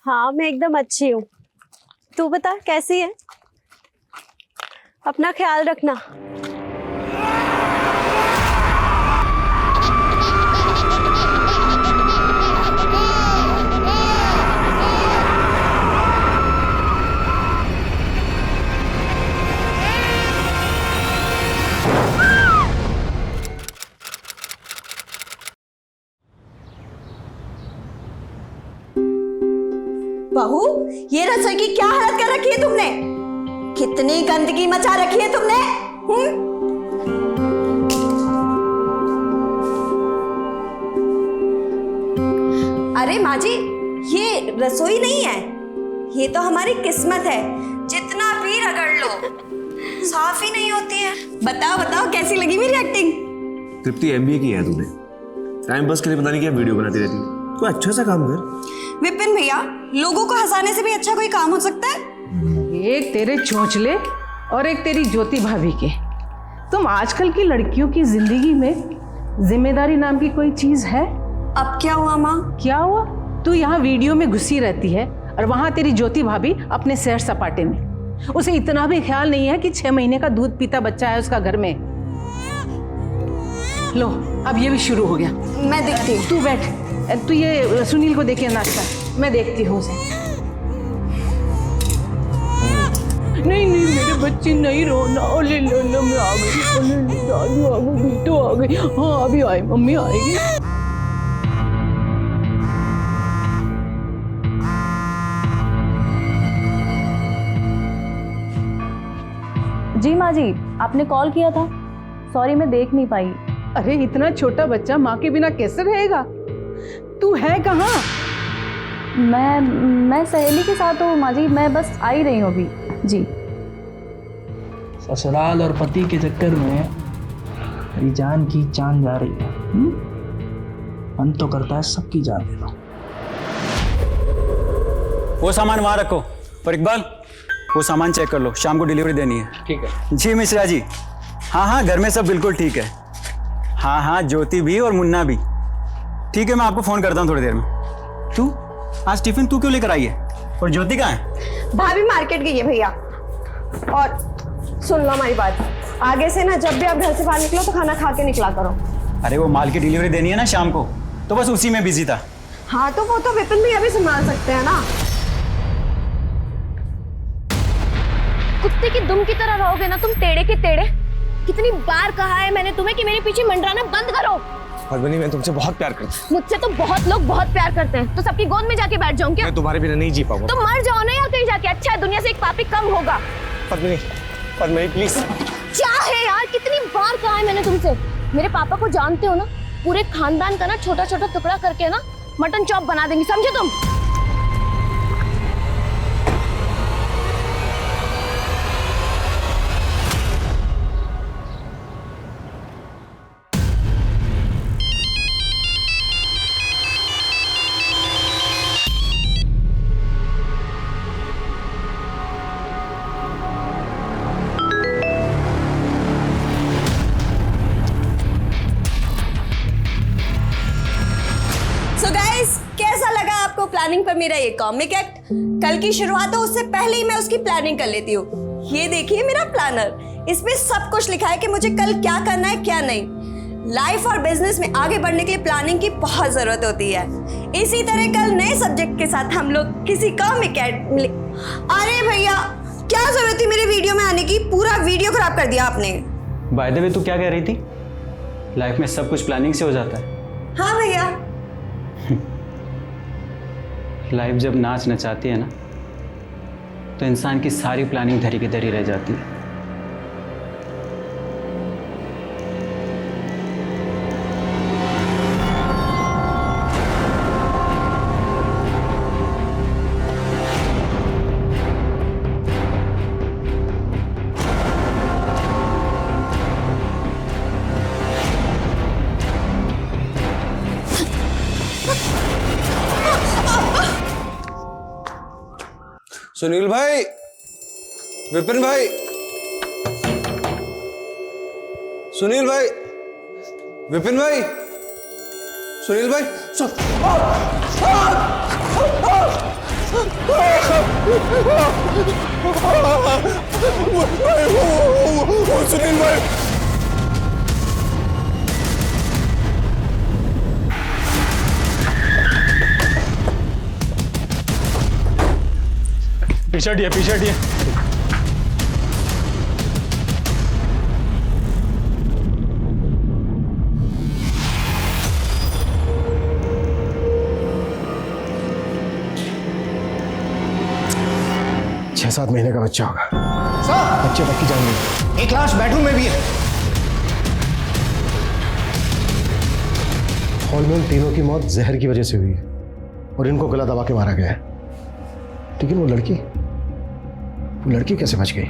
हाँ मैं एकदम अच्छी हूँ। तू बता कैसी है? अपना ख्याल रखना। बहू, ये रसोई की क्या हालत कर रखी है तुमने? कितनी गंदगी मचा रखी है तुमने? अरे माँ जी, ये रसोई नहीं है, ये तो हमारी किस्मत है। जितना भी रगड़ लो साफ ही नहीं होती है। बताओ बताओ कैसी लगी मेरी एक्टिंग? तृप्ति एमबीए की है तूने, टाइम पास के लिए पता नहीं क्या वीडियो बनाती रहती है। तू अच्छा सा काम कर। विपिन भैया, लोगों को हंसाने से भी अच्छा कोई काम हो सकता है? एक तेरे चोंचले और एक तेरी ज्योति भाभी के। तुम आजकल की लड़कियों की जिंदगी में जिम्मेदारी नाम की कोई चीज है? अब क्या हुआ माँ? क्या हुआ? तू यहाँ वीडियो में घुसी रहती है और वहां तेरी ज्योति भाभी अपने सैर सपाटे में। उसे इतना भी ख्याल नहीं है कि 6 महीने का दूध पीता बच्चा है उसका घर में। लो, अब ये भी शुरू हो गया। मैं देखती हूँ। तू बैठ, तू ये सुनील को देखे नाश्ता, मैं देखती हूँ उसे। नहीं नहीं मेरे बच्चे नहीं रोना। ओले लो मैं आ गई। ओले दादू आ गई, बेटो आ गई। हाँ अभी आई, मम्मी आएगी। जी माँ जी, आपने कॉल किया था। सॉरी मैं देख नहीं पाई। अरे इतना छोटा बच्चा माँ के बिना कैसे रहेगा? तू है कहाँ? मैं सहेली के साथ हूँ माँ जी, मैं बस आ ही रही हूँ अभी। जी। ससुराल और पति के चक्कर में मेरी जान की जान जा रही है। मन तो करता है सबकी जान दे दो। वो सामान वहां रखो। और इकबाल, वो सामान चेक कर लो, शाम को डिलीवरी देनी है। ठीक है जी मिश्रा जी। हाँ हाँ, घर में सब बिल्कुल ठीक है। हाँ हाँ, ज्योति भी और मुन्ना भी ठीक है। मैं आपको फोन करता हूँ थोड़ी देर में। तू आज टिफिन तू क्यों लेकर आई है? और ज्योति कहाँ है? भाभी मार्केट गई है भैया। और सुन लो हमारी बात, आगे से ना जब भी आप घर से बाहर निकलो तो खाना खा के निकला करो। अरे वो माल की डिलीवरी देनी है ना शाम को, तो बस उसी में बिजी था। हाँ तो वो तो विपिन भैया भी संभाल सकते हैं ना। कुत्ते की दुम की तरह रहोगे ना तुम, टेढ़े के टेढ़े। कितनी बार कहा है मैंने तुम्हें कि मेरे पीछे मंडराना बंद करो। पद्मिनी, मैं तुमसे बहुत प्यार करता हूँ। मुझसे तो बहुत लोग बहुत प्यार करते हैं, तो सबकी गोद में जाके बैठ जाऊं क्या? मैं तुम्हारे बिना नहीं जी पाऊंगा। तो मर जाओ ना यार कहीं जाके। अच्छा है, दुनिया से एक पापी कम होगा। पद्मिनी, पद्मिनी प्लीज। क्या है यार, कितनी बार कहा है मैंने तुमसे। मेरे पापा को जानते हो ना, पूरे खानदान का ना छोटा छोटा टुकड़ा करके ना मटन चॉप बना देंगी, समझे तुम? So guys, कैसा लगा आपको प्लानिंग पर मेरा ये कॉमिक एक्ट? कल की शुरुआत हो उससे पहले ही मैं उसकी प्लानिंग कर लेती हूँ। ये देखिए मेरा प्लानर, इसमें सब कुछ लिखा है कि मुझे कल क्या करना है क्या नहीं। लाइफ और बिजनेस में आगे बढ़ने के लिए प्लानिंग की बहुत जरूरत होती है। इसी तरह कल नए सब्जेक्ट के साथ हम लोग किसी कॉमिक एक्ट में। अरे भैया, क्या जरूरत थी मेरे वीडियो में आने की? पूरा वीडियो खराब कर दिया आपने। बाय द वे, तू क्या कह रही थी? लाइफ में सब कुछ प्लानिंग से हो जाता है। हाँ भैया। लाइफ जब नाच नचाती है ना, तो इंसान की सारी प्लानिंग धरी की धरी रह जाती है। सुनील भाई, विपिन भाई, सुनील भाई, विपिन भाई, सुनील भाई, सुनील भाई पीछे हटिए। छह 7 महीने का बच्चा होगा। बच्चे तक की जान गई। एक लाश बेडरूम में भी है। हॉल में उन तीनों की मौत जहर की वजह से हुई है और इनको गला दबा के मारा गया है। लेकिन वो लड़की कैसे बच गई?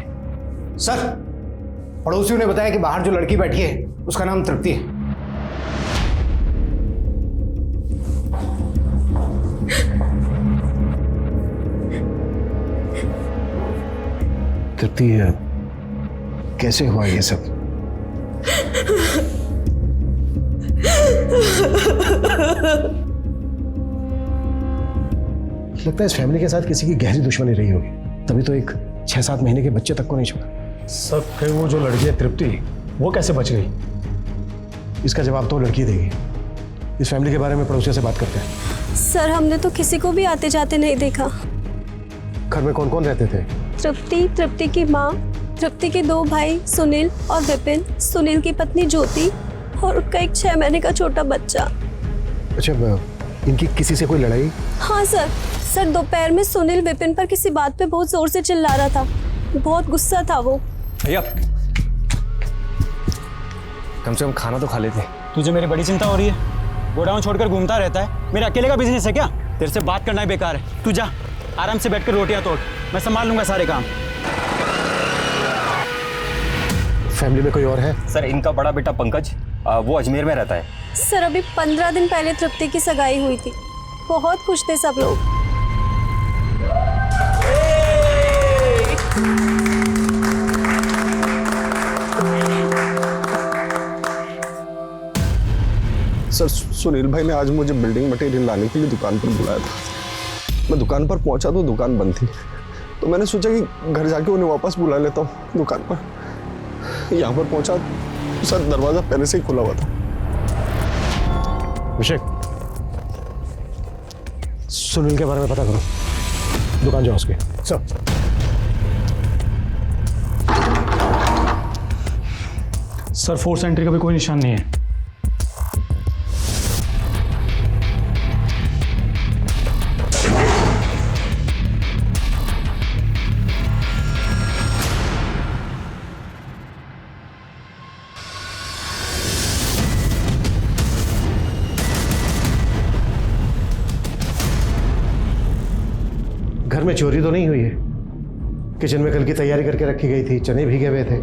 सर, पड़ोसियों ने बताया कि बाहर जो लड़की बैठी है उसका नाम तृप्ति है। तृप्ति, कैसे हुआ ये सब? लगता है इस फैमिली के साथ किसी की गहरी दुश्मनी रही होगी, तभी तो एक 6-7 महीने के बच्चे तक को नहीं छोड़ा। सर फिर वो जो लड़की है तृप्ति, वो कैसे बच गई? इसका जवाब तो लड़की देगी। इस फैमिली के बारे में पड़ोसियों से बात करते हैं। सर, हमने तो किसी को भी आते जाते नहीं देखा। घर में कौन कौन रहते थे? तृप्ति की माँ, तृप्ति के 2 भाई सुनील और विपिन, सुनील की पत्नी ज्योति और उनका एक 6 महीने का छोटा बच्चा। अच्छा, इनकी किसी से कोई लड़ाई? हाँ सर, दोपहर में सुनील विपिन पर किसी बात पे बहुत जोर से चिल्ला रहा था। बहुत गुस्सा था वो। भैया, कम से कम खाना तो खा लेते। तुझे मेरी बड़ी चिंता हो रही है। गोडाउन छोड़कर घूमता रहता है। मेरे अकेले का बिजनेस है क्या? तेरे से बात करना ही बेकार है। तू जा, आराम से बैठकर रोटियां तोड़, मैं संभाल लूंगा सारे काम। फैमिली में कोई और है? सर, इनका बड़ा बेटा पंकज, वो अजमेर में रहता है। सर, अभी 15 दिन पहले तृप्ति की सगाई हुई थी। बहुत खुश थे सब लोग। सर, सुनील भाई ने आज मुझे बिल्डिंग मटेरियल लाने के लिए दुकान पर बुलाया था। मैं दुकान पर पहुंचा तो दुकान बंद थी, तो मैंने सोचा कि घर जाके उन्हें वापस बुला लेता हूँ दुकान पर। यहाँ पर पहुंचा तो सर दरवाजा पहले से ही खुला हुआ था। अभिषेक, सुनील के बारे में पता करो, दुकान जाओ उसके। सर, सर फोर्स एंट्री का भी कोई निशान नहीं है। घर में चोरी तो नहीं हुई है? किचन में कल की तैयारी करके रखी गई थी, चने भीगे हुए थे,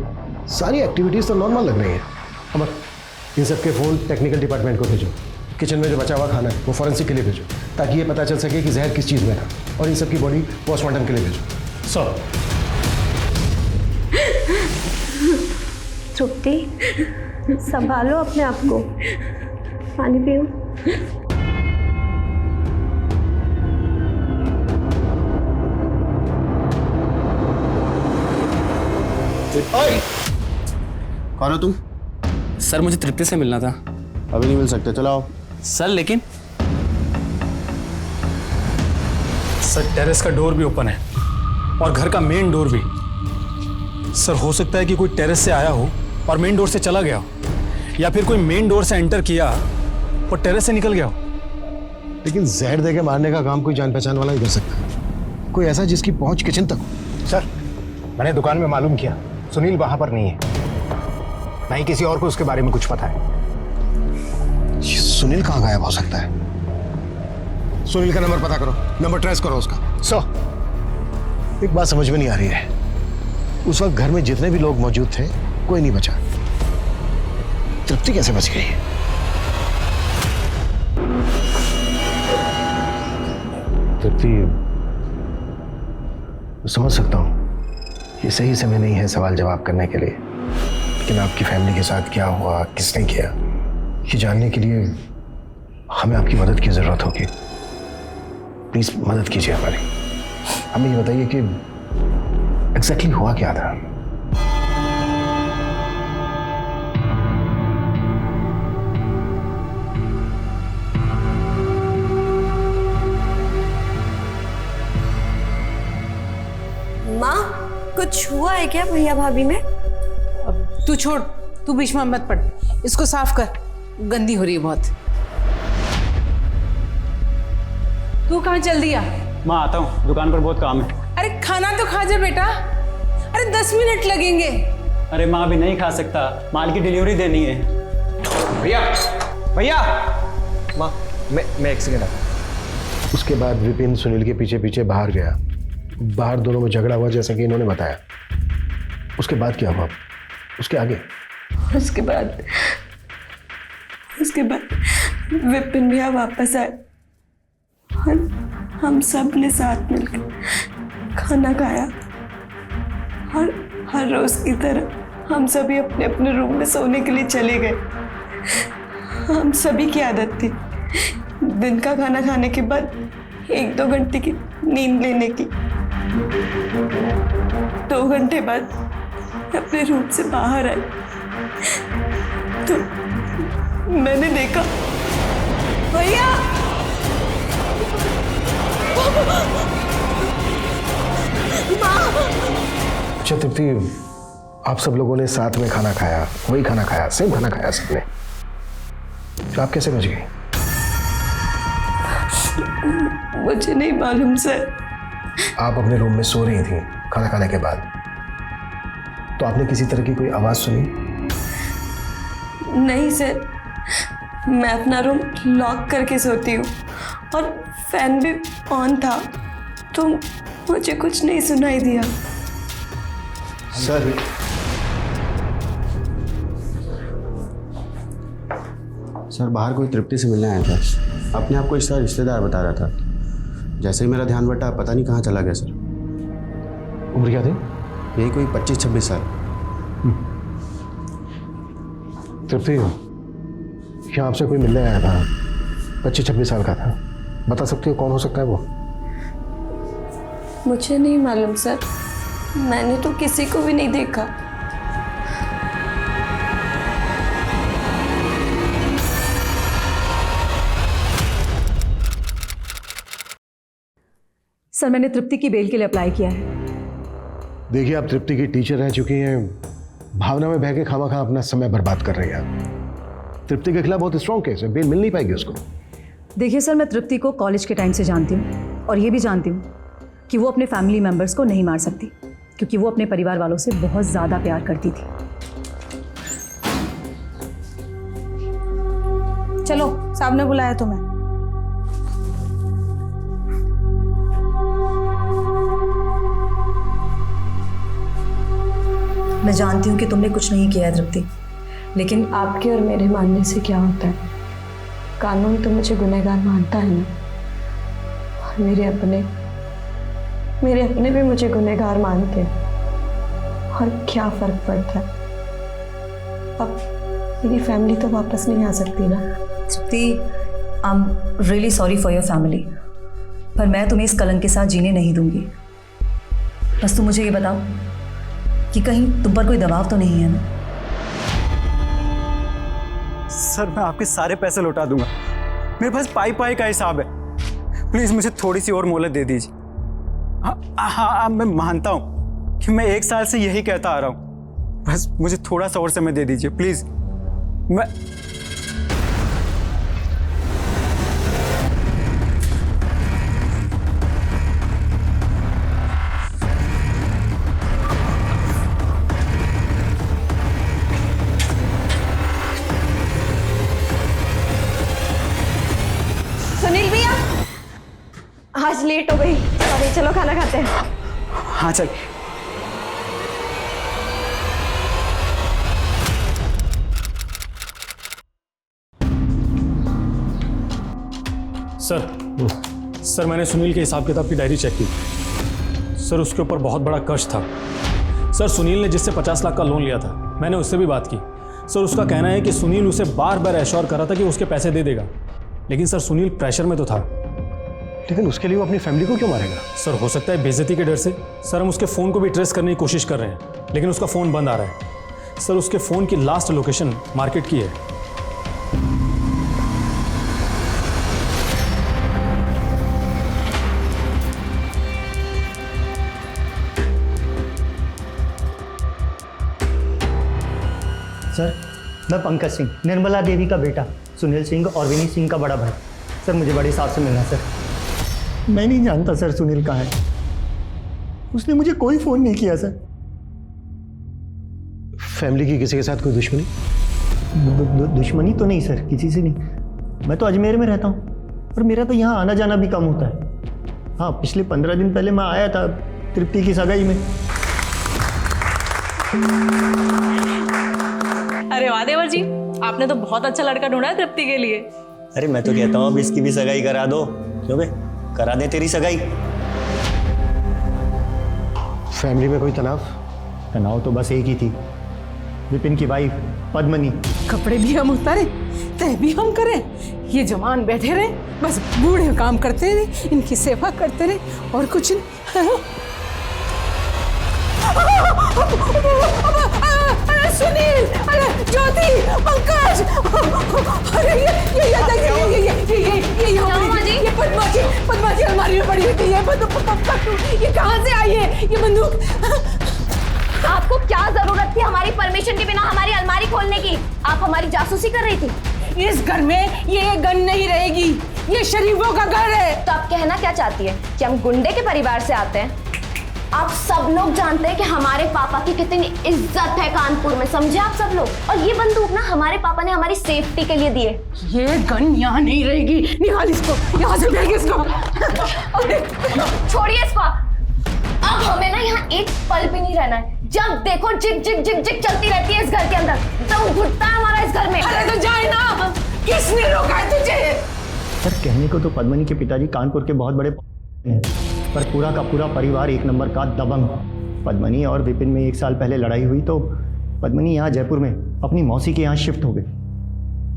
सारी एक्टिविटीज तो नॉर्मल लग रही है। अमर, इन सबके फोन टेक्निकल डिपार्टमेंट को भेजो। किचन में जो बचा हुआ खाना है वो फॉरेंसिक के लिए भेजो, ताकि ये पता चल सके कि जहर किस चीज़ में था, और इन सबकी बॉडी पोस्टमार्टम के लिए भेजो। सर, तृप्ति, संभालो अपने आप को। पानी पियो। कौन हो तुम? सर, मुझे तृप्ति से मिलना था। अभी नहीं मिल सकते, चलो आओ। सर लेकिन सर टेरेस का डोर भी ओपन है और घर का मेन डोर भी। सर हो सकता है कि कोई टेरेस से आया हो और मेन डोर से चला गया हो, या फिर कोई मेन डोर से एंटर किया और टेरेस से निकल गया हो। लेकिन जहर देके मारने का काम कोई जान पहचान वाला ही कर सकता है, कोई ऐसा जिसकी पहुंच किचन तक हो। सर, मैंने दुकान में मालूम किया, सुनील वहां पर नहीं है, ना ही किसी और को उसके बारे में कुछ पता है। सुनील कहाँ गायब हो सकता है? सुनील का नंबर पता करो, नंबर ट्रेस करो उसका। सर, एक बात समझ में नहीं आ रही है, उस वक्त घर में जितने भी लोग मौजूद थे कोई नहीं बचा, तृप्ति कैसे बच गई? तृप्ति, समझ सकता हूं ये सही समय नहीं है सवाल जवाब करने के लिए, लेकिन आपकी फैमिली के साथ क्या हुआ, किसने किया, ये जानने के लिए हमें आपकी मदद की जरूरत होगी। प्लीज मदद कीजिए हमारी। हमें ये बताइए कि एग्जैक्टली हुआ क्या था? माँ, कुछ हुआ है क्या भैया भाभी में? अब तू छोड़, तू बीच में मत पड़, इसको साफ कर, गंदी हो रही है बहुत। तू कहाँ चल दिया? माँ आता हूँ, दुकान पर बहुत काम है। अरे खाना तो खा जा बेटा, अरे 10 मिनट लगेंगे। अरे माँ अभी नहीं खा सकता, माल की डिलीवरी देनी है। भैया भैया, माँ मैं एक सेकेंड आता। उसके बाद विपिन सुनील के पीछे पीछे बाहर गया। बाहर दोनों में झगड़ा हुआ जैसा कि इन्होंने बताया। उसके बाद क्या हुआ? उसके आगे? उसके बाद विपिन भैया वापस आए और हम सब ने साथ मिलकर खाना खाया और हर रोज की तरह हम सभी अपने अपने रूम में सोने के लिए चले गए। हम सभी की आदत थी दिन का खाना खाने के बाद 1-2 घंटे की नींद लेने की। 2 घंटे बाद अपने रूम से बाहर आए तो मैंने देखा भैया अच्छा तृप्ति, आप सब लोगों ने साथ में खाना खाया, वही खाना खाया, सेम खाना खाया सबने, तो आप कैसे बच गई? मुझे नहीं मालूम सर। आप अपने रूम में सो रही थी खाना खाने के बाद, तो आपने किसी तरह की कोई आवाज सुनी? नहीं सर, मैं अपना रूम लॉक करके सोती हूँ और फैन भी ऑन था तो मुझे कुछ नहीं सुनाई दिया। सर बाहर कोई तृप्ति से मिलने आया था। अपने आप को इसका रिश्तेदार बता रहा था। जैसे ही मेरा ध्यान बटा, पता नहीं कहाँ चला गया सर। उम्र क्या थी? यही कोई 25-26 साल। तृप्ति, यहाँ आपसे कोई मिलने आया था, 25-26 साल का था। बता सकती हो कौन हो सकता है वो? मुझे नहीं मालूम सर, मैंने तो किसी को भी नहीं देखा। सर मैंने तृप्ति की बेल के लिए अप्लाई किया है। देखिए, आप तृप्ति की टीचर रह चुकी हैं, भावना में बह के खामा अपना समय बर्बाद कर रही हैं आप। तृप्ति के खिलाफ बहुत स्ट्रॉन्ग केस है, बेल मिल नहीं पाएगी उसको। देखिए सर, मैं तृप्ति को कॉलेज के टाइम से जानती हूँ और ये भी जानती हूँ कि वो अपने फैमिली मेम्बर्स को नहीं मार सकती, क्योंकि वो अपने परिवार वालों से बहुत ज़्यादा प्यार करती थी। चलो, साहब ने बुलाया तुम्हें। मैं जानती हूँ कि तुमने कुछ नहीं किया है तृप्ति, लेकिन आपके और मेरे मानने से क्या होता है? कानून तो मुझे गुनहगार मानता है ना, और मेरे अपने भी मुझे गुनहगार मानते हैं। और क्या फर्क पड़ता है? अब मेरी फैमिली तो वापस नहीं आ सकती ना। Tripti, I am really sorry for your family, पर मैं तुम्हें इस कलंक के साथ जीने नहीं दूंगी। बस तुम मुझे ये बताओ कि कहीं तुम पर कोई दबाव तो नहीं है ना? सर मैं आपके सारे पैसे लौटा दूंगा, मेरे पास पाई का हिसाब है। प्लीज मुझे थोड़ी सी और मोहलत दे दीजिए। हाँ, मैं मानता हूँ कि मैं 1 साल से यही कहता आ रहा हूँ, बस मुझे थोड़ा सा और समय दे दीजिए प्लीज। मैं सुनील भैया, आज लेट हो गई, अरे चलो खाना खाते हैं। हाँ चल। सर मैंने सुनील के हिसाब किताब की डायरी चेक की। सर उसके ऊपर बहुत बड़ा कर्ज था। सर सुनील ने जिससे 50 लाख का लोन लिया था, मैंने उससे भी बात की। सर उसका कहना है कि सुनील उसे बार बार एश्योर कर रहा था कि उसके पैसे दे देगा, लेकिन सर सुनील प्रेशर में तो था। लेकिन उसके लिए वो अपनी फैमिली को क्यों मारेगा? सर हो सकता है बेइज्जती के डर से। सर हम उसके फ़ोन को भी ट्रेस करने की कोशिश कर रहे हैं, लेकिन उसका फ़ोन बंद आ रहा है। सर उसके फ़ोन की लास्ट लोकेशन मार्केट की है। सर मैं पंकज सिंह, निर्मला देवी का बेटा, सुनील सिंह और विनी सिंह का बड़ा भाई। सर मुझे बड़े साहब से मिलना। सर मैं नहीं जानता सर सुनील कहाँ है, उसने मुझे कोई फ़ोन नहीं किया सर। फैमिली की किसी के साथ कोई दुश्मनी? दुश्मनी तो नहीं सर, किसी से नहीं। मैं तो अजमेर में रहता हूँ और मेरा तो यहाँ आना जाना भी कम होता है। हाँ, पिछले 15 दिन पहले मैं आया था तृप्ति की सगाई में। अरे वाह देवर जी, आपने तो बहुत अच्छा लड़का ढूंढा है तृप्ति के लिए। अरे मैं तो कहता हूँ अब इसकी भी सगाई करा दो। क्यों बे, करा दे तेरी सगाई। फैमिली में कोई तनाव? तनाव तो बस एक ही थी, विपिन की वाइफ पद्मनी। कपड़े भी हम उतारे, तय भी हम करें, ये जवान बैठे रहे, बस बूढ़े काम करते रहे, इनकी सेवा करते रहे और कुछ नहीं। अरे सुनील, अरे ज्योति, पंकज, अरे ये पद्मा की अलमारी में पड़ी हुई थी। ये कहाँ से आई है ये बंदूक? आपको क्या जरूरत थी हमारी परमिशन के बिना हमारी अलमारी खोलने की? आप हमारी जासूसी कर रही थी। इस घर में ये गन नहीं रहेगी, ये शरीफों का घर है। तो आप कहना क्या चाहती है कि हम गुंडे के परिवार से आते हैं? आप सब लोग जानते हैं कि हमारे पापा की कितनी इज्जत है कानपुर में, समझे आप सब लोग। और ये बंदूक ना हमारे पापा ने हमारी सेफ्टी के लिए दिए। ये गन यहाँ नहीं रहेगी, निकाल इसको, यहाँ से फेंक इसको। छोड़िए इसको। अब हमें ना यहाँ एक पल भी नहीं रहना है। जब देखो जिग जिग जिग जिग चलती रहती है इस घर के अंदर, दम घुटता है हमारा इस घर में। अरे तो जाए ना, किसने रोका है तुझे? सर कहने को तो पद्मनी के पिताजी कानपुर के बहुत बड़े हैं, पर पूरा का पूरा परिवार एक नंबर का दबंग। पद्मनी और विपिन में 1 साल पहले लड़ाई हुई तो पद्मनी यहाँ जयपुर में अपनी मौसी के यहाँ शिफ्ट हो गए।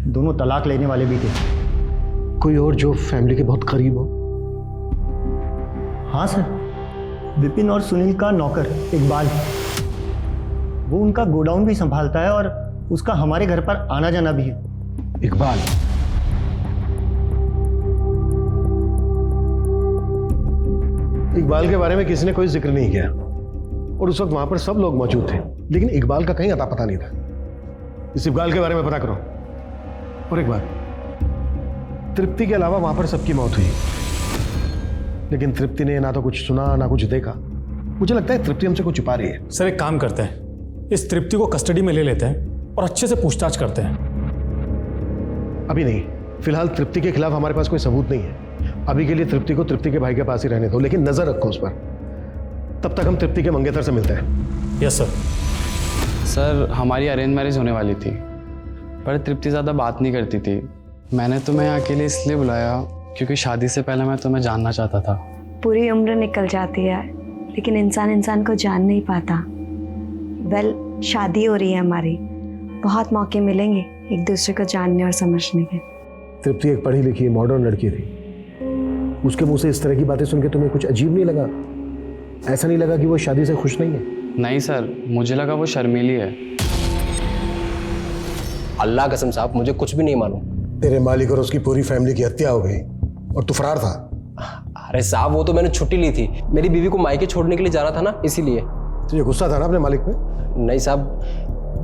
दोनों तलाक लेने वाले भी थे। कोई और जो फैमिली के बहुत करीब हो? हाँ सर, विपिन और सुनील का नौकर इकबाल, वो उनका गोडाउन भी संभालता है और उसका हमारे घर पर आना जाना भी है। इकबाल? इकबाल के बारे में किसी ने कोई जिक्र नहीं किया और उस वक्त वहां पर सब लोग मौजूद थे, लेकिन इकबाल का कहीं अता पता नहीं था। इस इकबाल के बारे में पता करो। और एक बात, तृप्ति के अलावा वहां पर सबकी मौत हुई, लेकिन तृप्ति ने ना तो कुछ सुना ना कुछ देखा। मुझे लगता है तृप्ति हमसे कुछ छुपा रही है। सर एक काम करते हैं, इस तृप्ति को कस्टडी में ले लेते हैं और अच्छे से पूछताछ करते हैं। अभी नहीं, फिलहाल तृप्ति के खिलाफ हमारे पास कोई सबूत नहीं है। अभी के लिए तृप्ति को तृप्ति के भाई के पास ही रहने दो, लेकिन नजर रखो उस पर। तब तक हम तृप्ति के मंगेतर से मिलते हैं। Yes sir. सर हमारी अरेंज मैरिज होने वाली थी, पर तृप्ति ज़्यादा बात नहीं करती थी। मैंने तुम्हें यहाँ के लिए इसलिए बुलाया क्योंकि शादी से पहले मैं तुम्हें जानना चाहता था। पूरी उम्र निकल जाती है लेकिन इंसान को जान नहीं पाता। वेल, शादी हो रही है हमारी, बहुत मौके मिलेंगे एक दूसरे को जानने और समझने के। तृप्ति एक पढ़ी लिखी मॉडर्न लड़की थी, उसके मुंह से इस तरह की बातें सुन के तुम्हें कुछ अजीब नहीं लगा? ऐसा नहीं लगा कि वो शादी से खुश नहीं है? नहीं सर, मुझे लगा वो शर्मीली है। अल्लाह कसम साहब, मुझे कुछ भी नहीं मालूम। तेरे मालिक और उसकी पूरी फैमिली की हत्या हो गई और तू फरार था। अरे साहब, वो तो मैंने छुट्टी ली थी, मेरी बीवी को मायके छोड़ने के लिए जाना था ना, इसीलिए। तुझे गुस्सा था ना अपने मालिक पे? नहीं साहब,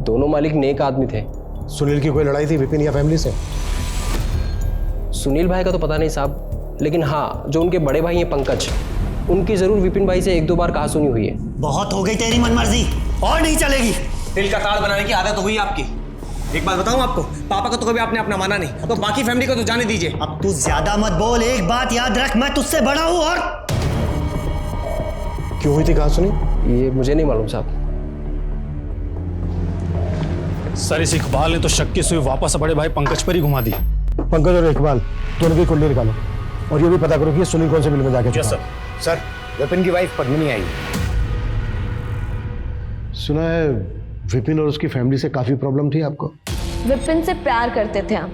दोनों मालिक नेक आदमी थे। सुनील की कोई लड़ाई थी विपिन या फैमिली से? सुनील भाई का तो पता नहीं साहब, लेकिन हाँ, जो उनके बड़े भाई हैं पंकज, उनकी जरूर विपिन भाई से 1-2 बार कहा सुनी हुई है। बहुत हो गई तेरी मनमर्जी, और नहीं चलेगी। दिल का ताड़ बनाने की आदत हो गई आपकी। एक बात बताऊं आपको, पापा को तो कभी आपने अपना माना नहीं, तो बाकी फैमिली को तो जाने दीजिए। अब तू ज्यादा मत बोल, एक बात याद रख, मैं तुझसे बड़ा हूं। और क्यों हुई थी, कहा सुनी? ये मुझे नहीं मालूम साहब। सर इस इकबाल ने तो शक की सुई वापस बड़े भाई पंकज पर ही घुमा दी। पंकज और इकबाल दोनों की कुंडली निकालो और ये भी पता करो कि सुनील कौन से बिल में जाके चुका। सर, विपिन की वाइफ पद्मिनी आई। सुना है विपिन और उसकी फैमिली से काफी प्रॉब्लम थी आपको? विपिन से प्यार करते थे हम,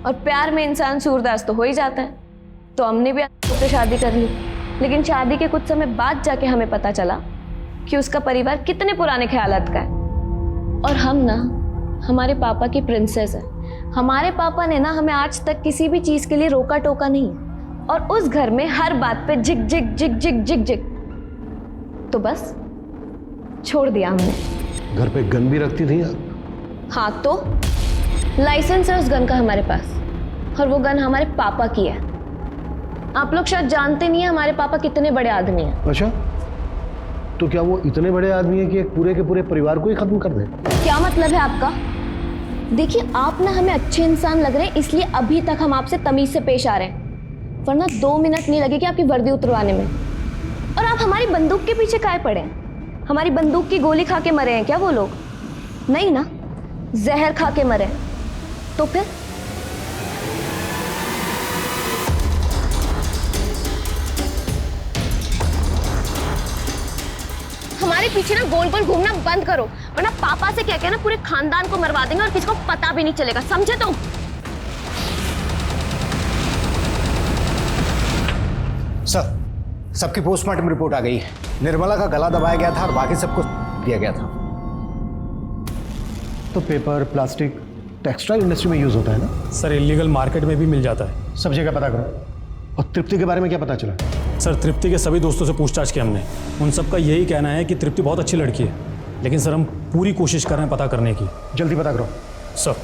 और प्यार में इंसान सूरदास तो हो ही जाता है, तो हमने भी आपको से शादी कर ली, लेकिन शादी के कुछ समय बाद जाके हमें पता चला कि उसका परिवार कितने पुराने ख्यालात का है। और हम ना हमारे पापा की प्रिंसेस है। हमारे पापा ने ना हमें आज तक किसी भी चीज के लिए रोका टोका नहीं, और उस घर में हर बात पे जिग जिग जिग जिग जिग जिग, तो बस छोड़ दिया हमने। घर पे गन भी रखती थी आप? हाँ तो लाइसेंस है उस गन का हमारे पास, और वो गन हमारे पापा की है। आप लोग शायद जानते नहीं है हमारे पापा कितने बड़े आदमी हैं। अच्छा, तो क्या वो इतने बड़े आदमी हैं कि एक पूरे के पूरे परिवार को ही खत्म कर दें? क्या मतलब है आपका? देखिए, आप ना हमें अच्छे इंसान लग रहे हैं, इसलिए अभी तक हम आपसे तमीज से पेश आ रहे हैं, वरना 2 मिनट नहीं लगेगी आपकी वर्दी उतरवाने में। और आप हमारी बंदूक के पीछे काहे पड़े हैं? हमारी बंदूक की गोली खा के मरे हैं क्या वो लोग? नहीं ना, जहर खा के मरे। तो फिर हमारे पीछे ना गोल गोल घूमना बंद करो, वरना पापा से कह के ना पूरे खानदान को मरवा देंगे और किसी को पता भी नहीं चलेगा, समझे तुम? सर, सबकी पोस्टमार्टम रिपोर्ट आ गई है। निर्मला का गला दबाया गया था और बाकी सबको दिया गया था। तो पेपर, प्लास्टिक, टेक्सटाइल इंडस्ट्री में यूज होता है ना? सर, इलीगल मार्केट में भी मिल जाता है। सब जगह पता करो। और तृप्ति के बारे में क्या पता चला? सर, तृप्ति के सभी दोस्तों से पूछताछ की हमने, उन सबका यही कहना है कि तृप्ति बहुत अच्छी लड़की है, लेकिन सर हम पूरी कोशिश कर रहे हैं पता करने की। जल्दी पता करो सर।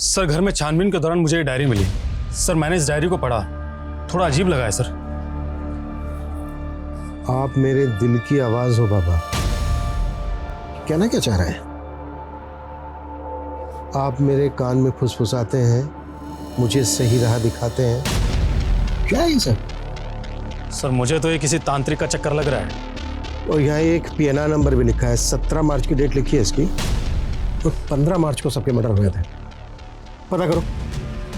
सर, घर में छानबीन के दौरान मुझे ये डायरी मिली। सर, मैंने इस डायरी को पढ़ा, थोड़ा अजीब लगा है सर। आप मेरे दिल की आवाज हो बाबा। कहना क्या चाह रहे हैं? आप मेरे कान में फुसफुसाते हैं, मुझे सही राह दिखाते हैं, क्या है ये सब? सर, मुझे तो ये किसी तांत्रिक का चक्कर लग रहा है। और यहाँ एक PNR नंबर भी लिखा है, 17 मार्च की डेट लिखी है इसकी। तो 15 मार्च को सबके मर्डर हुए थे। पता करो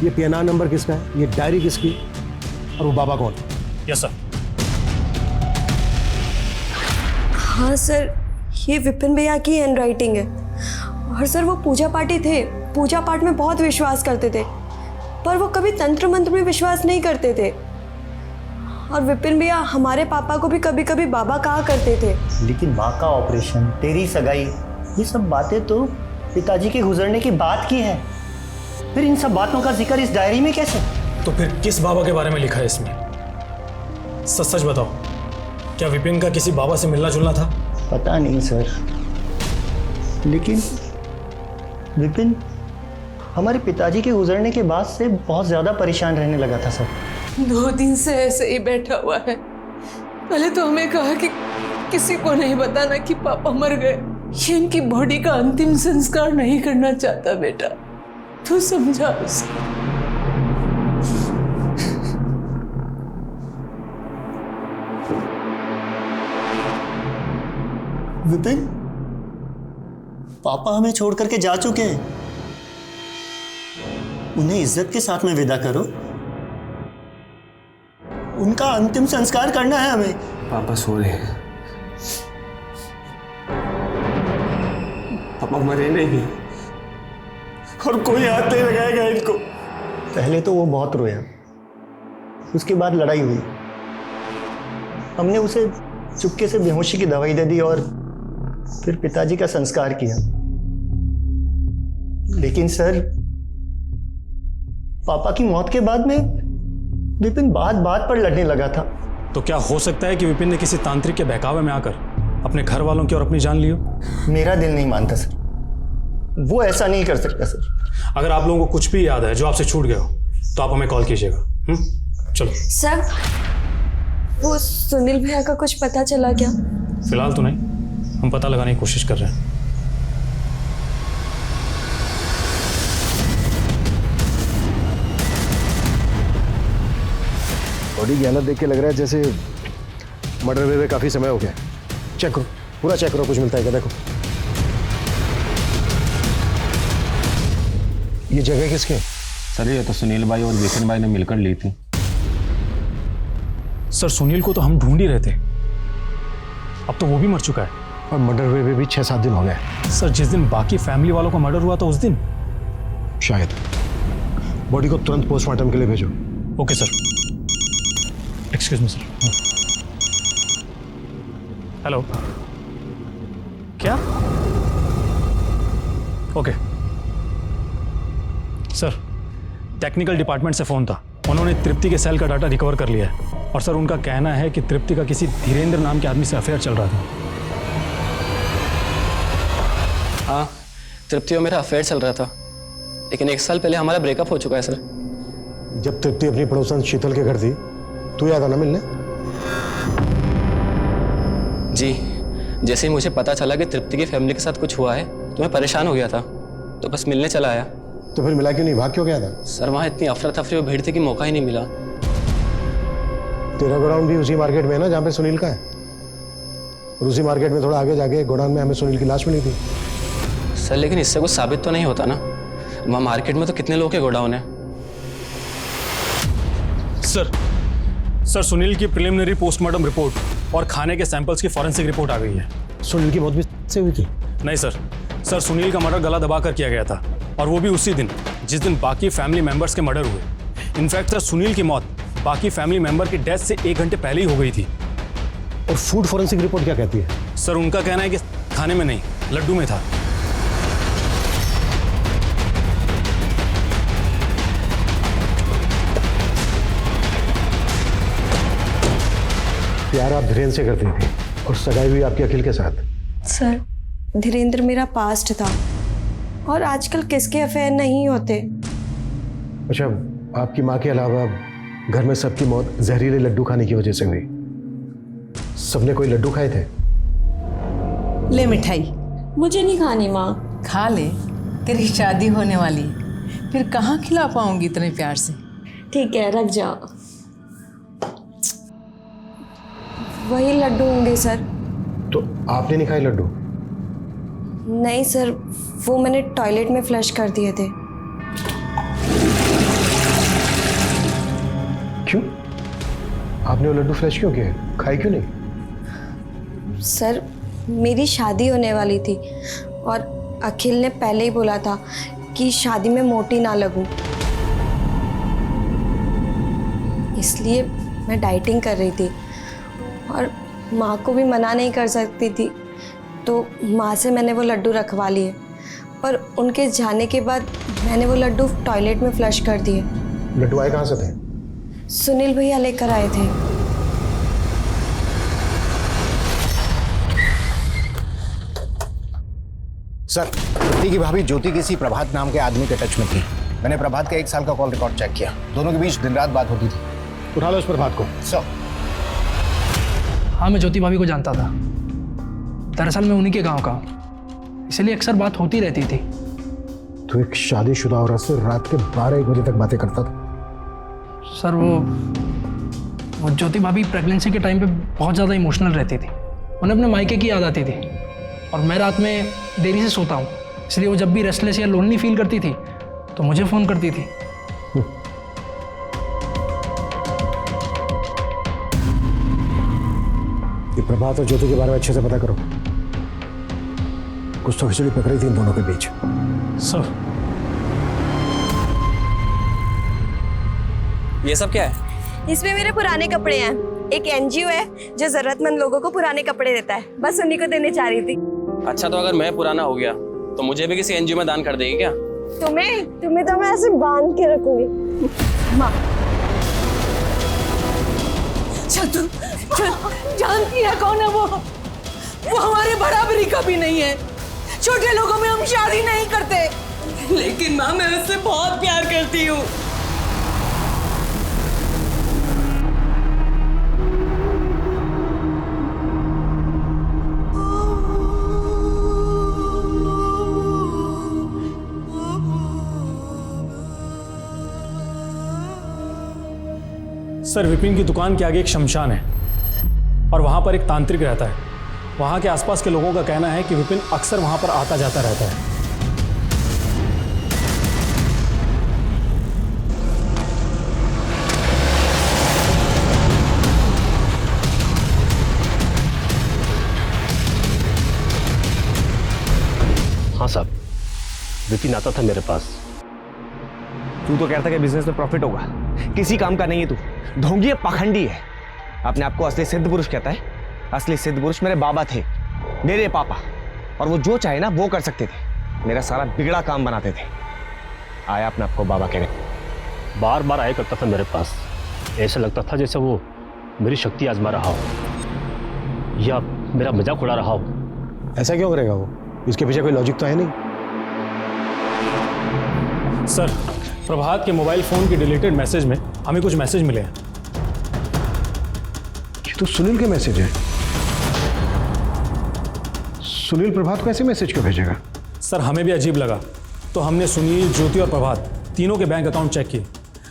ये PNR नंबर किसका है, ये डायरी किसकी, और वो बाबा कौन? Yes sir. हाँ सर, ये विपिन भैया की हैंड राइटिंग है। और सर, वो पूजा पाठी थे, पूजा पाठ में बहुत विश्वास करते थे, पर वो कभी तंत्र मंत्र में विश्वास नहीं करते थे। और विपिन भैया हमारे पापा को भी कभी कभी बाबा कहा करते थे। लेकिन माँ का ऑपरेशन, तेरी सगाई, ये सब बातें तो पिताजी के गुजरने की बात की है। फिर इन सब बातों का जिक्र इस डायरी में कैसे? तो फिर किस बाबा के बारे में लिखा है इसमें? सच सच बताओ, क्या विपिन का किसी बाबा से मिलना जुलना था? पता नहीं सर, लेकिन विपिन हमारे पिताजी के गुजरने के बाद से बहुत ज़्यादा परेशान रहने लगा था सर। 2 दिन से ऐसे ही बैठा हुआ है। पहले तो हमें कहा कि किसी को नहीं बताना कि पापा मर गए, ये इनकी बॉडी का अंतिम संस्कार नहीं करना चाहता। बेटा तू समझा उसे। विपिन, पापा हमें छोड़ करके जा चुके हैं, उन्हें इज्जत के साथ में विदा करो। उनका अंतिम संस्कार करना है हमें। पापा सो रहे हैं, पापा मरे नहीं, और कोई हाथ नहीं लगाएगा इनको। पहले तो वो बहुत रोया, उसके बाद लड़ाई हुई, हमने उसे चुपके से बेहोशी की दवाई दे दी और फिर पिताजी का संस्कार किया। लेकिन सर, पापा की मौत के बाद में विपिन बात बात पर लड़ने लगा था। तो क्या हो सकता है कि विपिन ने किसी तांत्रिक के बहकावे में आकर अपने घर वालों की और अपनी जान ली हो? मेरा दिल नहीं मानता सर, वो ऐसा नहीं कर सकता सर। अगर आप लोगों को कुछ भी याद है जो आपसे छूट गया हो तो आप हमें कॉल कीजिएगा। चलो सर, वो सुनील भैया का कुछ पता चला क्या? फिलहाल तो नहीं, हम पता लगाने की कोशिश कर रहे हैं। बॉडी की हालत देख के लग रहा है जैसे मर्डर हुए काफ़ी समय हो गया। चेक करो, पूरा चेक करो, कुछ मिलता है क्या? देखो ये जगह किसकी है? सर ये तो सुनील भाई और विपिन भाई ने मिलकर ली थी। सर सुनील को तो हम ढूंढ ही रहे थे, अब तो वो भी मर चुका है। और मर्डर हुए भी 6-7 दिन हो गए। सर जिस दिन बाकी फैमिली वालों का मर्डर हुआ था उस दिन शायद। बॉडी को तुरंत पोस्टमार्टम के लिए भेजो। Okay sir. Excuse me sir. Hello, क्या? ओके सर, टेक्निकल डिपार्टमेंट से फ़ोन था, उन्होंने तृप्ति के सेल का डाटा रिकवर कर लिया है और सर उनका कहना है कि तृप्ति का किसी धीरेन्द्र नाम के आदमी से अफेयर चल रहा था। हाँ, तृप्ति और मेरा अफेयर चल रहा था, लेकिन 1 साल पहले हमारा ब्रेकअप हो चुका है सर। जब तृप्ति अपनी पड़ोसन शीतल के घर थी, तू याद आना मिलने? जी, जैसे ही मुझे पता चला कि तृप्ति की फैमिली के साथ कुछ हुआ है तो मैं परेशान हो गया था, तो बस मिलने चला आया। तो फिर मिला क्यों नहीं? भाग क्यों गया था? सर वहाँ इतनी अफरा तफरी और भीड़ थी कि मौका ही नहीं मिला। तेरा गोडाउन भी उसी मार्केट में है ना जहाँ पे सुनील का है? और उसी मार्केट में थोड़ा आगे जाके गोडाउन में हमें सुनील की लाश मिली थी। सर लेकिन इससे कुछ साबित तो नहीं होता ना, वहाँ मार्केट में तो कितने लोगों के गोडाउन है। सर सुनील की प्रिलिमिनरी पोस्टमार्टम रिपोर्ट और खाने के सैंपल्स की फॉरेंसिक रिपोर्ट आ गई है। सुनील की मौत भी से हुई थी? नहीं सर सुनील का मर्डर गला दबाकर किया गया था, और वो भी उसी दिन जिस दिन बाकी फैमिली मेंबर्स के मर्डर हुए। इनफैक्ट सर सुनील की मौत बाकी फैमिली मेंबर की डेथ से 1 घंटे पहले ही हो गई थी। और फूड फॉरेंसिक रिपोर्ट क्या कहती है? सर उनका कहना है कि खाने में नहीं, लड्डू में था। प्यार आप धीरेन्द्र से करती थी और सगाई हुई आपके अखिल के साथ। सर धीरेन्द्र मेरा पास्ट था और आजकल किसके अफेयर नहीं होते। अच्छा, आपकी माँ के अलावा घर में सबकी मौत जहरीले लड्डू खाने की वजह से हुई। सबने कोई लड्डू खाए थे? ले मिठाई। मुझे नहीं खानी माँ। खा ले, तेरी शादी होने वाली, फिर कहाँ खिला पाऊंगी इतने प्यार से। ठीक है, रख जाओ। वही लड्डू होंगे सर। तो आपने नहीं खाए लड्डू? नहीं सर, वो मैंने टॉयलेट में फ्लश कर दिए थे। क्यों? आपने वो लड्डू फ्लश क्यों किए? खाए क्यों नहीं? सर मेरी शादी होने वाली थी और अखिल ने पहले ही बोला था कि शादी में मोटी ना लगूं, इसलिए मैं डाइटिंग कर रही थी और माँ को भी मना नहीं कर सकती थी, तो माँ से मैंने वो लड्डू रखवा लिए। पर उनके जाने के बाद मैंने वो लड्डू टॉयलेट में फ्लश कर दिए। लड्डू आए कहाँ से थे? सुनील भैया लेकर आए थे। सर, तृप्ति की भाभी ज्योति किसी प्रभात नाम के आदमी के टच में थी। मैंने प्रभात का 1 साल का कॉल रिकॉर्ड चेक किया, दोनों के बीच दिन रात बात होती थी। उठा लो उस प्रभात को। सर। हाँ, मैं ज्योति भाभी को जानता था। दरअसल मैं उन्हीं के गांव का हूँ, इसलिए अक्सर बात होती रहती थी। तो एक शादीशुदा औरत से रात के 12-1 बजे तक बातें करता था? सर वो ज्योति भाभी प्रेगनेंसी के टाइम पे बहुत ज़्यादा इमोशनल रहती थी। उन्हें अपने मायके की याद आती थी और मैं रात में देरी से सोता हूँ, इसलिए वो जब भी रेस्टलेस या लोनली फील करती थी तो मुझे फ़ोन करती थी। ये प्रभात और ज्योति के बारे में अच्छे से पता करो। कुछ तो खिचड़ी पकड़ी थी इन दोनों के बीच। सर ये सब क्या है? इसमें मेरे पुराने कपड़े हैं। एक एनजीओ है जो जरूरतमंद लोगों को पुराने कपड़े देता है, बस उन्हीं को देने चाह रही थी। अच्छा, तो अगर मैं पुराना हो गया तो मुझे भी किसी एनजीओ में दान कर देगी क्या? तुम्हें तो मैं ऐसे बांध के रखूंगी। माँ चल जानती है कौन है वो हमारे बराबरी का भी नहीं है। छोटे लोगों में हम शादी नहीं करते, लेकिन माँ मैं उससे बहुत प्यार करती हूँ। सर विपिन की दुकान के आगे एक शमशान है और वहाँ पर एक तांत्रिक रहता है। वहाँ के आसपास के लोगों का कहना है कि विपिन अक्सर वहाँ पर आता जाता रहता है। हाँ साहब, विपिन आता था मेरे पास। तू तो कहता कि बिजनेस में प्रॉफिट होगा, किसी काम का नहीं है तू, ढोंगी है, पाखंडी है। अपने आप को असली सिद्ध पुरुष कहता है। असली सिद्ध पुरुष मेरे बाबा थे, मेरे पापा, और वो जो चाहे ना वो कर सकते थे, मेरा सारा बिगड़ा काम बनाते थे। आया अपने आपको बाबा कहने। बार बार आया करता था मेरे पास, ऐसा लगता था जैसे वो मेरी शक्ति आजमा रहा हो या मेरा मजाक उड़ा रहा हो। ऐसा क्यों करेगा वो? इसके पीछे कोई लॉजिक तो है नहीं। सर प्रभात के मोबाइल फोन की डिलीटेड मैसेज में हमें कुछ मैसेज मिले हैं। ये तो सुनील के मैसेज है। सुनील प्रभात को ऐसे मैसेज क्यों भेजेगा? सर हमें भी अजीब लगा, तो हमने सुनील, ज्योति और प्रभात तीनों के बैंक अकाउंट चेक किए।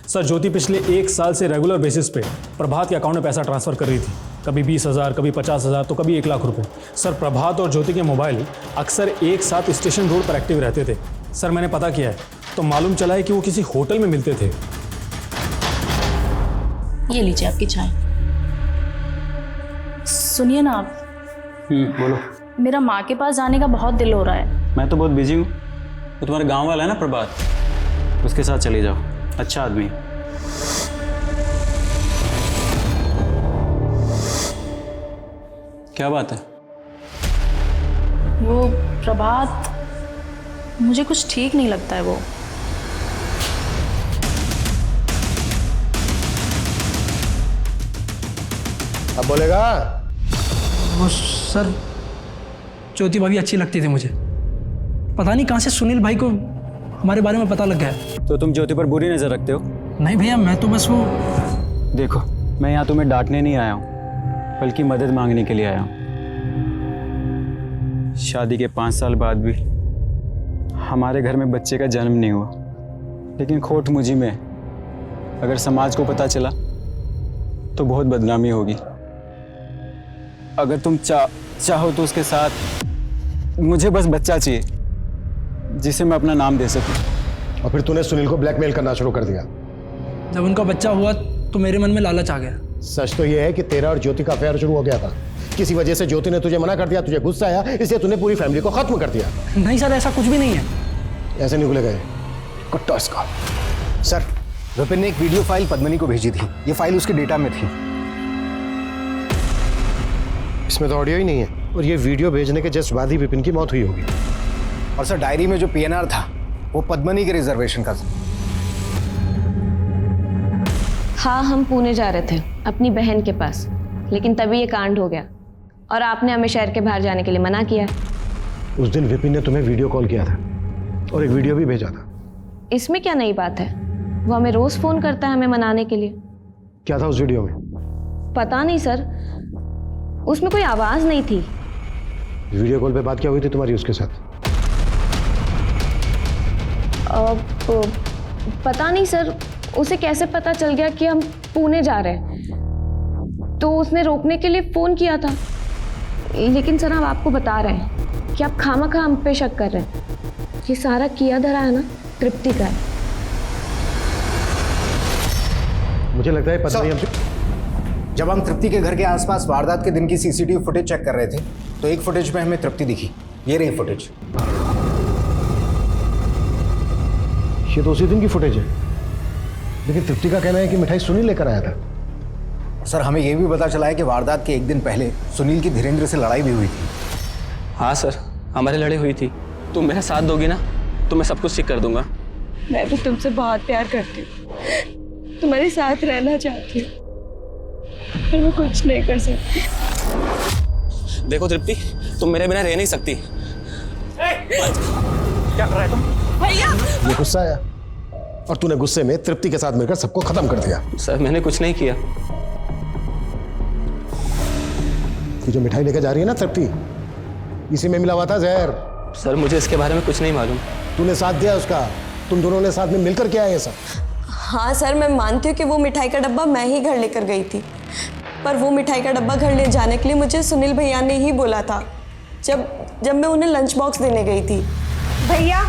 सर ज्योति पिछले 1 साल से रेगुलर बेसिस पे प्रभात के अकाउंट में पैसा ट्रांसफर कर रही थी, कभी 20,000, कभी 50,000, तो कभी 1 लाख रुपए। सर प्रभात और ज्योति के मोबाइल अक्सर एक साथ स्टेशन रोड पर एक्टिव रहते थे। सर मैंने पता किया है तो मालूम चला है कि वो किसी होटल में मिलते थे। ये लीजिए आपकी चाय। सुनिए ना आप, बोलो। मेरा माँ के पास जाने का बहुत दिल हो रहा है। मैं तो बहुत बिजी हूँ। तो तुम्हारे गांव वाला है ना प्रभात, उसके साथ चले जाओ, अच्छा आदमी है। क्या बात है? वो प्रभात, मुझे कुछ ठीक नहीं लगता है वो। अब बोलेगा? वो सर ज्योति भाभी अच्छी लगती थी मुझे, पता नहीं कहाँ से सुनील भाई को हमारे बारे में पता लग गया। तो तुम ज्योति पर बुरी नज़र रखते हो? नहीं भैया, मैं तो बस वो। देखो मैं यहाँ तुम्हें डांटने नहीं आया हूँ, बल्कि मदद मांगने के लिए आया हूँ। शादी के 5 साल बाद भी हमारे घर में बच्चे का जन्म नहीं हुआ, लेकिन खोट मुझी में अगर समाज को पता चला तो बहुत बदनामी होगी। अगर तुम चाहो तो उसके साथ मुझे बस बच्चा चाहिए जिसे मैं अपना नाम दे सकूं। और फिर तूने सुनील को ब्लैकमेल करना शुरू कर दिया। जब उनका बच्चा हुआ तो मेरे मन में लालच आ गया। सच तो यह है कि तेरा और ज्योति का अफेयर शुरू हो गया था। किसी वजह से ज्योति ने तुझे मना कर दिया, तुझे गुस्सा आया, इसलिए तूने पूरी फैमिली को खत्म कर दिया। नहीं सर, ऐसा कुछ भी नहीं है। ऐसे नहीं खुले गए कुत्ता इसका। सर विपिन ने एक वीडियो फाइल पद्मनी को भेजी थी, ये फाइल उसके डेटा में थी। इसमें तो ऑडियो ही नहीं है, और ये वीडियो भेजने के जस्ट बाद ही विपिन की मौत हुई होगी। और सर डायरी में जो पीएनआर था वो पद्मनी के रिजर्वेशन का। हाँ, हम पुणे जा रहे थे अपनी बहन के पास, लेकिन तभी ये कांड हो गया और आपने हमें शहर के बाहर जाने के लिए मना किया। उस दिन विपिन ने तुम्हें वीडियो कॉल किया था और एक वीडियो भी भेजा था। इसमें क्या नई बात है? वो हमें रोज फोन करता है हमें मनाने के लिए। क्या था उस वीडियो में? पता नहीं सर, उसमें कोई आवाज नहीं थी। वीडियो कॉल पे बात क्या हुई थी तुम्हारी उसके साथ? पता नहीं सर, उसे कैसे पता चल गया कि हम पुणे जा रहे हैं, तो उसने रोकने के लिए फोन किया था। लेकिन सर हम आपको बता रहे हैं कि आप खामखा हम पे शक कर रहे हैं। ये सारा किया धरा है ना तृप्ति का है। मुझे लगता है पता नहीं। जब हम तृप्ति के घर के आसपास वारदात के दिन की सीसीटीवी फुटेज चेक कर रहे थे तो एक फुटेज में हमें तृप्ति दिखी। ये रही फुटेज। ये तो उसी दिन की फुटेज है, लेकिन तृप्ति का कहना है कि मिठाई सुनील लेकर आया था। सर हमें यह भी पता चला है कि वारदात के एक दिन पहले सुनील की धीरेन्द्र से लड़ाई भी हुई थी। हाँ सर, हमारी लड़ाई हुई थी। तुम मेरा साथ दोगी ना तो मैं सब कुछ ठीक कर दूंगा। मैं भी तुमसे बहुत प्यार करती हूँ, तुम्हारे साथ रहना चाहती हूँ, पर मैं कुछ नहीं कर सकती। देखो तृप्ति, तुम मेरे बिना रह नहीं सकती। क्या कर रहा है तुम? भैया ये गुस्सा आया और तूने गुस्से में तृप्ति के साथ मिलकर सबको खत्म कर दिया। सर मैंने कुछ नहीं किया। ये जो मिठाई लेकर जा रही है ना तृप्ति, इसी में मिला हुआ था जहर। सर मुझे इसके बारे में कुछ नहीं मालूम। तूने साथ दिया उसका, तुम दोनों ने साथ में मिलकर किया है ये सब। हाँ सर, मैं मानती हूँ कि वो मिठाई का डब्बा मैं ही घर लेकर गई थी, पर वो मिठाई का डब्बा घर ले जाने के लिए मुझे सुनील भैया ने ही बोला था जब मैं उन्हें लंच बॉक्स देने गई थी। भैया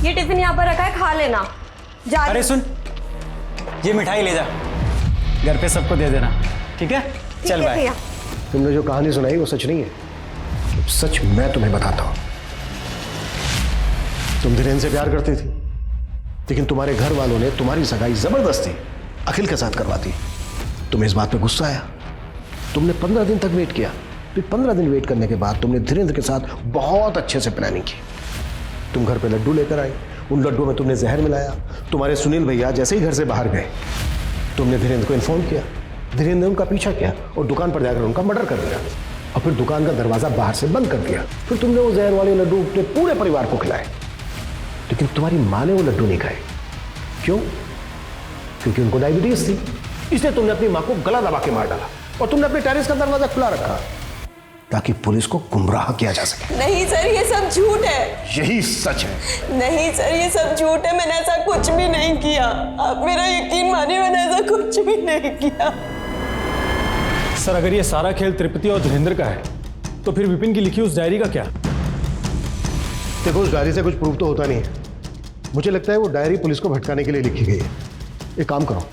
ये टिफिन यहाँ पर रखा है, खा लेना। जा अरे सुन, ये मिठाई ले जा, घर पे सबको दे देना, ठीक है? चल बाय। तुमने जो कहानी सुनाई वो सच नहीं है, सच मैं तुम्हें बताता हूँ। तुम धीरेन्द्र से प्यार करती थी, लेकिन तुम्हारे घर वालों ने तुम्हारी सगाई जबरदस्ती अखिल के साथ करवा दी। तुम्हें इस बात पे गुस्सा आया, तुमने 15 दिन तक वेट किया। फिर 15 दिन वेट करने के बाद तुमने धीरेन्द्र के साथ बहुत अच्छे से प्लानिंग की। तुम घर पे लड्डू लेकर आई, उन लड्डुओं में तुमने जहर मिलाया। तुम्हारे सुनील भैया जैसे ही घर से बाहर गए, तुमने धीरेन्द्र को इन्फॉर्म किया। धीरेन्द्र ने उनका पीछा किया और दुकान पर जाकर उनका मर्डर कर दिया, और फिर दुकान का दरवाजा बाहर से बंद कर दिया। फिर तुमने वो जहर वाले लड्डू अपने पूरे परिवार को खिलाए, लेकिन तुम्हारी माँ ने वो लड्डू नहीं खाए। क्यों? क्योंकि उनको डायबिटीज थी, इसलिए तुमने अपनी माँ को गला दबा के मार डाला, और तुमने अपने टेरेस का दरवाजा खुला रखा ताकि पुलिस को गुमराह किया जा सके। नहीं सर, ये सब झूठ है। यही सच है। नहीं सर, ये सब झूठ है, मैंने ऐसा कुछ भी नहीं किया। आप मेरा यकीन मानिए, मैंने ऐसा कुछ भी नहीं किया। सर अगर ये सारा खेल तृप्ति और धीरेन्द्र का है, तो फिर विपिन की लिखी उस डायरी का क्या? देखो, उस डायरी से कुछ प्रूफ तो होता नहीं है। मुझे लगता है वो डायरी पुलिस को भटकाने के लिए लिखी गई है। एक काम करो,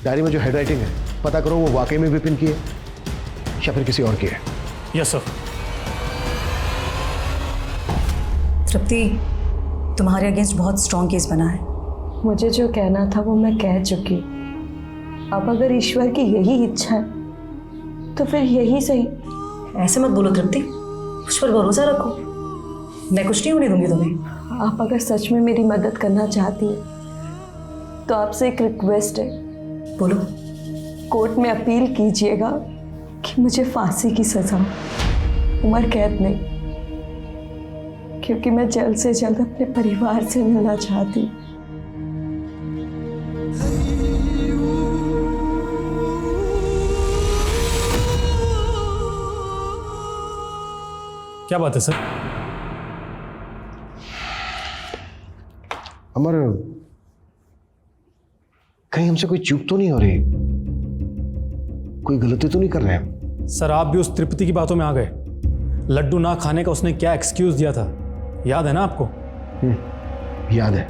डायरी में जो हैंडराइटिंग है पता करो वो वाकई में विपिन की है या फिर किसी और की है। Yes sir. तृप्ति, तुम्हारे अगेंस्ट बहुत स्ट्रॉन्ग केस बना है। मुझे जो कहना था वो मैं कह चुकी। अब अगर ईश्वर की यही इच्छा है तो फिर यही सही। ऐसे मत बोलो तृप्ति, मुझ पर भरोसा रखो, मैं कुछ नहीं होने दूंगी तुम्हें। आप अगर सच में मेरी मदद करना चाहती हैं तो आपसे एक रिक्वेस्ट है। बोलो। कोर्ट में अपील कीजिएगा कि मुझे फांसी की सजा, उम्र कैद नहीं, क्योंकि मैं जल्द से जल्द अपने परिवार से मिलना चाहती। क्या बात है सर? अमर, कहीं हमसे कोई चूक तो नहीं हो रही? कोई गलती तो नहीं कर रहे हम? सर आप भी उस तृप्ति की बातों में आ गए। लड्डू ना खाने का उसने क्या एक्सक्यूज दिया था, याद है ना आपको? याद है,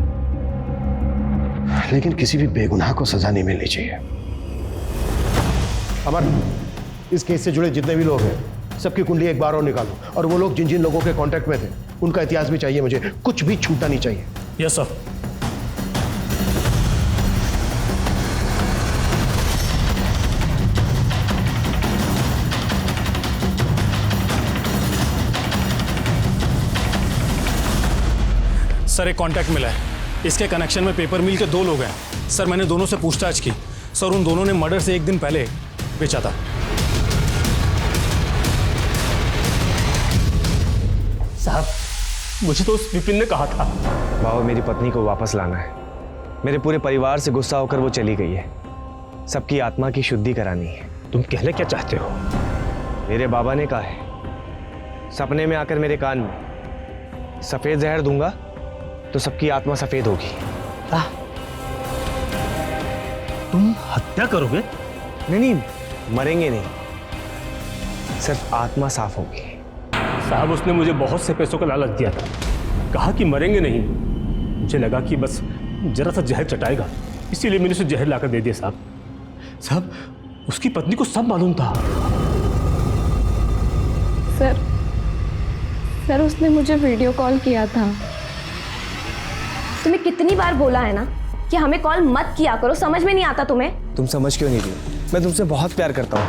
लेकिन किसी भी बेगुनाह को सजा नहीं मिलनी चाहिए। अमर, इस केस से जुड़े जितने भी लोग हैं सबकी कुंडली एक बार और निकालो, और वो लोग जिन जिन लोगों के कांटेक्ट में थे उनका इतिहास भी चाहिए मुझे, कुछ भी छूटना नहीं चाहिए। Yes sir. सर एक कांटेक्ट मिला है, इसके कनेक्शन में पेपर मिल के 2 लोग हैं। सर मैंने दोनों से पूछताछ की, सर उन दोनों ने मर्डर से 1 दिन पहले बेचा था। साहब, मुझे तो उस विपिन ने कहा था। बाबा, मेरी पत्नी को वापस लाना है। मेरे पूरे परिवार से गुस्सा होकर वो चली गई है, सबकी आत्मा की शुद्धि करानी है। तुम कहना क्या चाहते हो? मेरे बाबा ने कहा है, सपने में आकर मेरे कान में सफेद जहर दूंगा तो सबकी आत्मा सफेद होगी। तुम हत्या करोगे? नहीं, मरेंगे नहीं, सिर्फ आत्मा साफ होगी। साहब, उसने मुझे बहुत से पैसों का लालच दिया था, कहा कि मरेंगे नहीं। मुझे लगा कि बस जरा सा जहर चटाएगा, इसीलिए मैंने उसे जहर लाकर दे दिया। साहब, उसकी पत्नी को सब मालूम था। सर उसने मुझे वीडियो कॉल किया था। तुम्हें कितनी बार बोला है ना कि हमें कॉल मत किया करो, समझ में नहीं आता तुम्हें? तुम समझ क्यों नहीं रही? मैं तुमसे बहुत प्यार करता हूँ।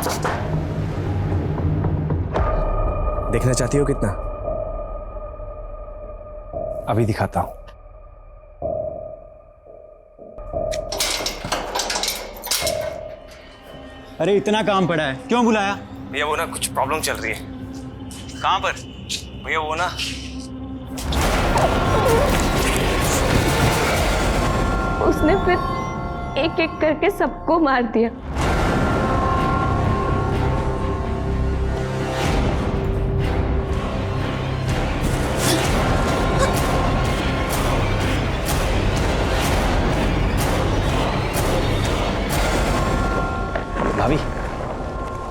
देखना चाहती हो कितना? अभी दिखाता हूं। अरे इतना काम पड़ा है, क्यों बुलाया? भैया वो ना कुछ प्रॉब्लम चल रही है। कहां पर? भैया वो ना उसने फिर एक एक करके सबको मार दिया।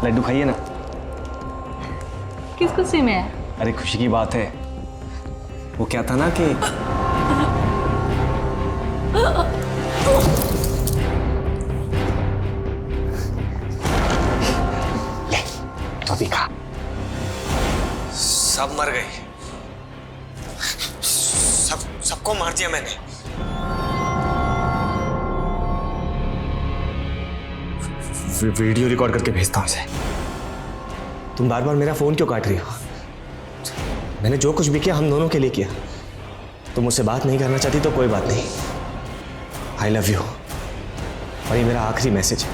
लड्डू खाइए ना। किस खुशी में है? अरे खुशी की बात है, वो क्या था ना कि ले तो भी खा। सब मर गए, सबको मार दिया मैंने। वीडियो रिकॉर्ड करके भेजता हूं उसे। तुम बार बार मेरा फोन क्यों काट रही हो? मैंने जो कुछ भी किया हम दोनों के लिए किया। तुम मुझसे बात नहीं करना चाहती तो कोई बात नहीं। आई लव यू, और ये मेरा आखिरी मैसेज है।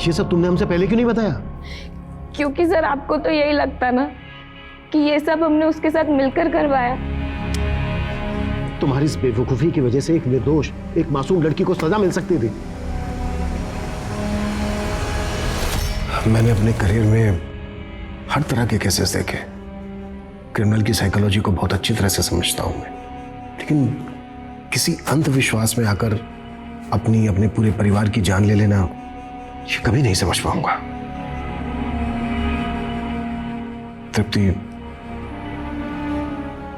ये सब तुमने हमसे पहले क्यों नहीं बताया? क्योंकि सर आपको तो यही लगता ना कि ये सब हमने उसके साथ मिलकर करवाया। तुम्हारी इस बेवकूफी की वजह से एक निर्दोष, एक मासूम लड़की को सजा मिल सकती थी। मैंने अपने करियर में हर तरह के केसेस देखे। क्रिमिनल की साइकोलॉजी को बहुत अच्छी तरह से समझता हूं मैं, लेकिन किसी अंधविश्वास में आकर अपने पूरे परिवार की जान ले लेना, ये कभी नहीं समझ पाऊंगा। तृप्ति,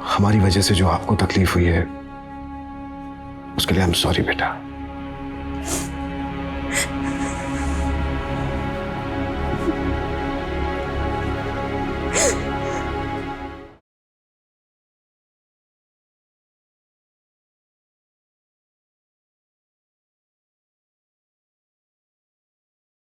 हमारी वजह से जो आपको तकलीफ हुई है उसके लिए आई एम सॉरी बेटा।